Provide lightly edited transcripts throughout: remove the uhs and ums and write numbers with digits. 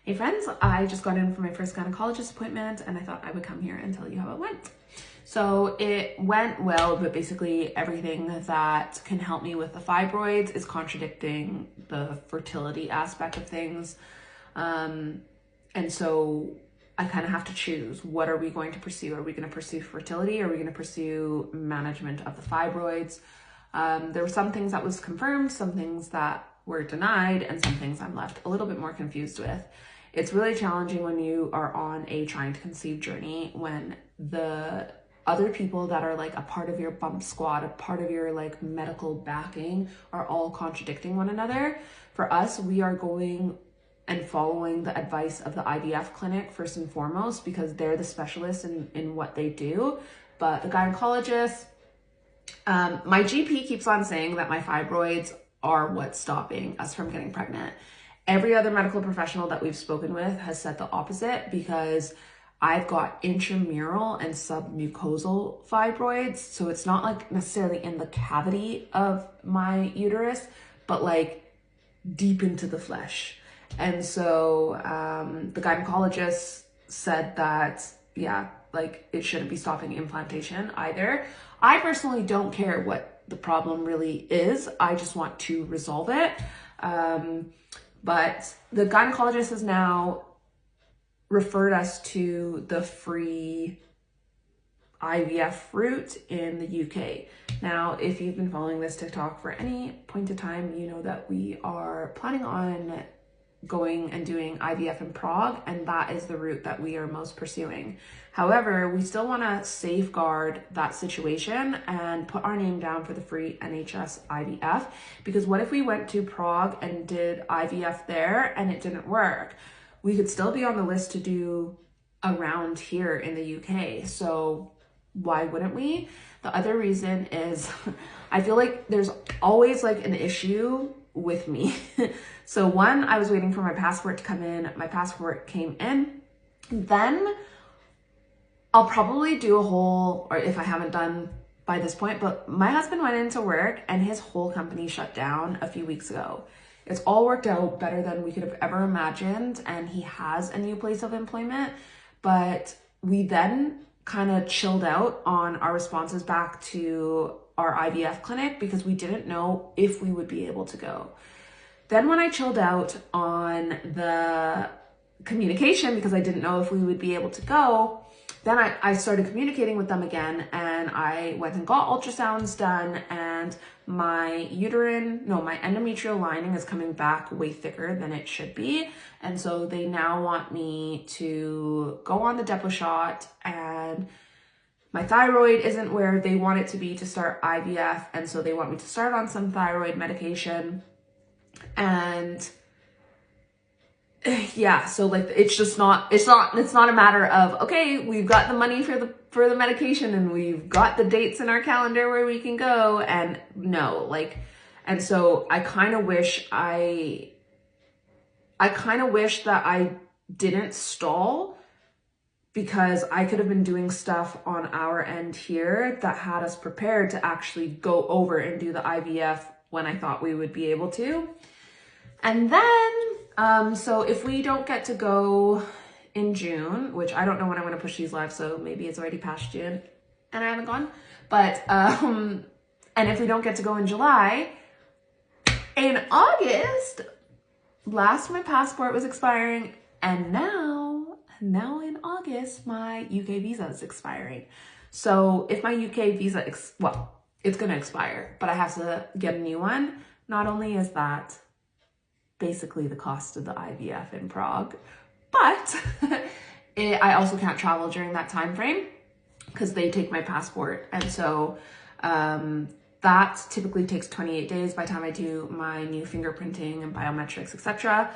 Hey friends, I just got in for my first gynecologist appointment and I thought I would come here and tell you how it went. So it went well, but basically everything that can help me with the fibroids is contradicting the fertility aspect of things. And so I kind of have to choose, what are we going to pursue? Are we going to pursue fertility? Or are we going to pursue management of the fibroids? There were some things that was confirmed, some things that were denied, and some things I'm left a little bit more confused with. It's really challenging when you are on a trying to conceive journey, when the other people that are like a part of your bump squad, a part of your like medical backing, are all contradicting one another. For us, we are going and following the advice of the IVF clinic first and foremost, because they're the specialists in what they do. But the gynecologist, my GP keeps on saying that my fibroids are what's stopping us from getting pregnant. Every other medical professional that we've spoken with has said the opposite, because I've got intramural and submucosal fibroids. So it's not like necessarily in the cavity of my uterus, but like deep into the flesh. And so the gynecologist said that, yeah, like it shouldn't be stopping implantation either. I personally don't care what the problem really is. I just want to resolve it. But the gynecologist has now referred us to the free IVF route in the UK. Now, if you've been following this TikTok for any point of time, you know that we are planning on going and doing IVF in Prague, and that is the route that we are most pursuing. However, we still want to safeguard that situation and put our name down for the free NHS IVF, because what if we went to Prague and did IVF there and it didn't work? We could still be on the list to do around here in the UK. So why wouldn't we? The other reason is I feel like there's always like an issue with me. So one, I was waiting for my passport to come in. My passport came in. Then I'll probably do a whole, or if I haven't done by this point, but my husband went into work and his whole company shut down a few weeks ago. It's all worked out better than we could have ever imagined, and he has a new place of employment. But we then kind of chilled out on our responses back to our IVF clinic because we didn't know if we would be able to go. Then when I chilled out on the communication because I didn't know if we would be able to go, then I started communicating with them again, and I went and got ultrasounds done, and my endometrial lining is coming back way thicker than it should be. And so they now want me to go on the depot shot, and my thyroid isn't where they want it to be to start IVF. And so they want me to start on some thyroid medication. And yeah, so like it's not a matter of, okay, we've got the money for the medication and we've got the dates in our calendar where we can go, and no, like, and so I kind of wish that I didn't stall, because I could have been doing stuff on our end here that had us prepared to actually go over and do the IVF when I thought we would be able to. And then, so if we don't get to go in June, which I don't know when I'm going to push these live, so maybe it's already past June and I haven't gone, but, and if we don't get to go in July, in August, last my passport was expiring, and now in August, my UK visa is expiring. So if my UK visa, it's going to expire, but I have to get a new one. Not only is that basically the cost of the IVF in Prague, but I also can't travel during that time frame because they take my passport. And so that typically takes 28 days by the time I do my new fingerprinting and biometrics, etc.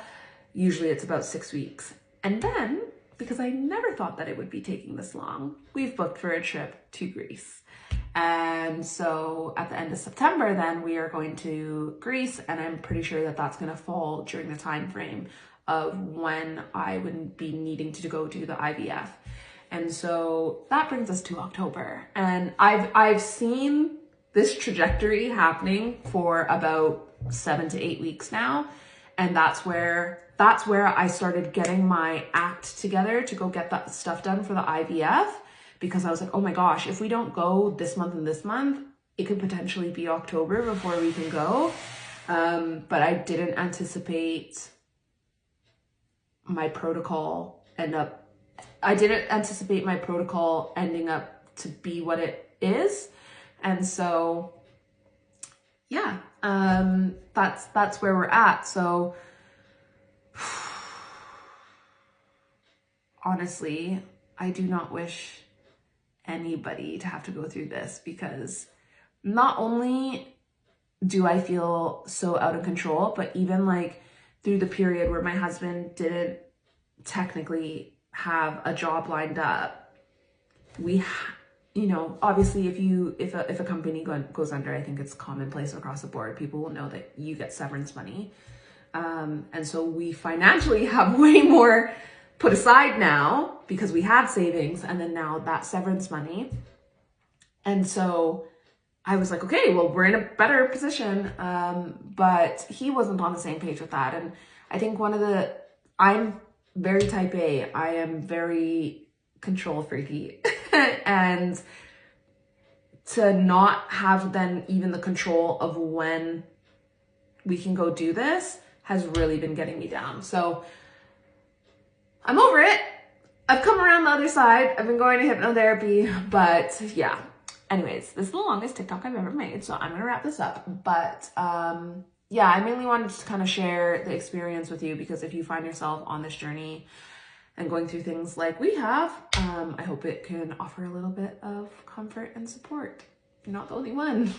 Usually it's about 6 weeks. And then, because I never thought that it would be taking this long, we've booked for a trip to Greece. And so at the end of September, then we are going to Greece, and I'm pretty sure that that's going to fall during the time frame of when I would be needing to go do the IVF. And so that brings us to October. And I've seen this trajectory happening for about 7 to 8 weeks now. And that's where that's where I started getting my act together to go get that stuff done for the IVF, because I was like, oh my gosh, if we don't go this month and this month, it could potentially be October before we can go. But I didn't anticipate my protocol ending up to be what it is. And so, yeah, that's where we're at. So honestly, I do not wish anybody to have to go through this, because not only do I feel so out of control, but even like through the period where my husband didn't technically have a job lined up, we, you know, obviously if a company goes under, I think it's commonplace across the board. People will know that you get severance money. And so we financially have way more put aside now because we had savings, and then now that severance money. And so I was like, okay, well, we're in a better position. But he wasn't on the same page with that. And I think I'm very type A. I am very control freaky. And to not have then even the control of when we can go do this has really been getting me down. So I'm over it. I've come around the other side. I've been going to hypnotherapy, but yeah. Anyways, this is the longest TikTok I've ever made, so I'm gonna wrap this up. But yeah, I mainly wanted to kind of share the experience with you, because if you find yourself on this journey and going through things like we have, I hope it can offer a little bit of comfort and support. You're not the only one.